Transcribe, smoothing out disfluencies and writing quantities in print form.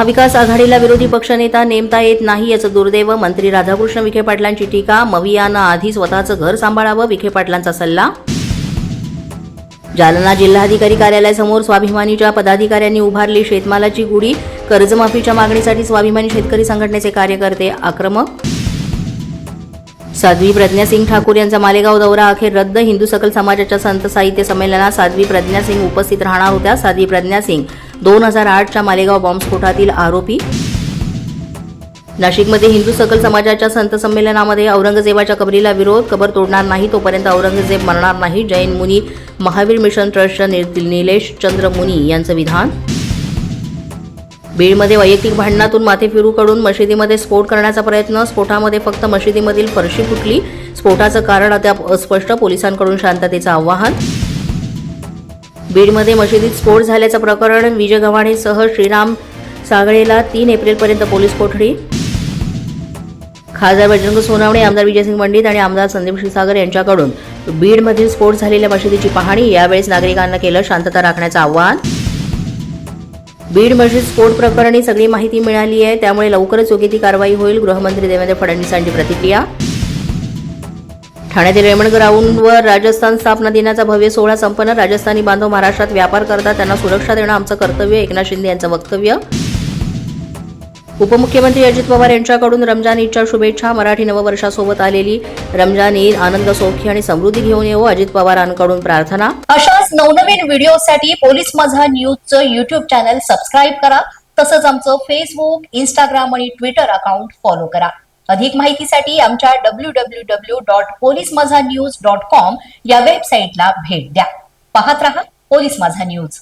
महाविकास आघाडीला विरोधी पक्षनेता नेमता येत नाही याचं दुर्दैव. मंत्री राधाकृष्ण विखे पाटलांची टीका. मवियानं आधी स्वतःचं घर सांभाळावं, विखे पाटलांचा सल्ला. जालना जिल्हाधिकारी कार्यालयासमोर स्वाभिमानीच्या पदाधिकाऱ्यांनी उभारली शेतमालाची गुढी. कर्जमाफीच्या मागणीसाठी स्वाभिमानी शेतकरी संघटनेचे कार्यकर्ते आक्रमक. साध्वी प्रज्ञा सिंग ठाकूर यांचा मालेगाव दौरा अखेर रद्द. हिंदू सकल समाजाच्या संत साहित्य संमेलनात साध्वी प्रज्ञा सिंग उपस्थित राहणार होत्या. साध्वी प्रज्ञा सिंग 2008च्या मालेगाव बॉम्बस्फोटातील आरोपी. नाशिकमध्ये हिंदू सकल समाजाच्या संत संमेलनामध्ये औरंगजेबाच्या कबरीला विरोध. कबर तोडणार नाही तोपर्यंत औरंगजेब मरणार नाही. जैन मुनी महावीर मिशन ट्रस्टच्या निलेश चंद्र मुनी यांचं विधान. बीडमध्ये वैयक्तिक भांडणातून माथेफिरूकडून मशिदीमध्ये स्फोट करण्याचा प्रयत्न. स्फोटामध्ये फक्त मशिदीमधील फरशी फुटली. स्फोटाचं कारण अद्याप अस्पष्ट. पोलिसांकडून शांततेचं आवाहन. बीडमध्ये मशिदीत स्फोट झाल्याचं प्रकरण. विजय गव्हाणेसह श्रीराम सागळेला 3 एप्रिलपर्यंत पोलीस कोठडी. खासदार बजरंग सोनवणे, आमदार विजयसिंग पंडित आणि आमदार संदीप क्षीरसागर यांच्याकडून बीडमधील स्फोट झालेल्या मशिदीची पाहणी. यावेळेस नागरिकांना केलं शांतता राखण्याचं आवाहन. बीड मशीद स्फोट प्रकरणी सगळी माहिती मिळाली आहे, त्यामुळे लवकरच योग्य ती कारवाई होईल. गृहमंत्री देवेंद्र फडणवीसांची प्रतिक्रिया. ठाण्यातील रेमंड ग्राउंडवर राजस्थान स्थापना दिनाचा भव्य सोहळा संपन्न. राजस्थानी बांधव महाराष्ट्रात व्यापार करतात, त्यांना सुरक्षा देणं आमचं कर्तव्य. एकनाथ शिंदे यांचं वक्तव्य. उपमुख्यमंत्री अजित पवार यांच्याकडून रमजान ईदच्या शुभेच्छा. मराठी नववर्षासोबत आलेली रमजान ईद आनंद, सौख्य आणि समृद्धी घेऊन येवो, अजित पवारांकडून प्रार्थना. अशाच नवनवीन व्हिडिओसाठी पोलीस माझा न्यूजचं युट्यूब चॅनल सबस्क्राईब करा. तसंच आमचं फेसबुक, इंस्टाग्राम आणि ट्विटर अकाउंट फॉलो करा. अधिक माहितीसाठी आमच्या www.polismazhanews.com या वेबसाईटला भेट द्या. पाहत रहा पोलीस माझा न्यूज.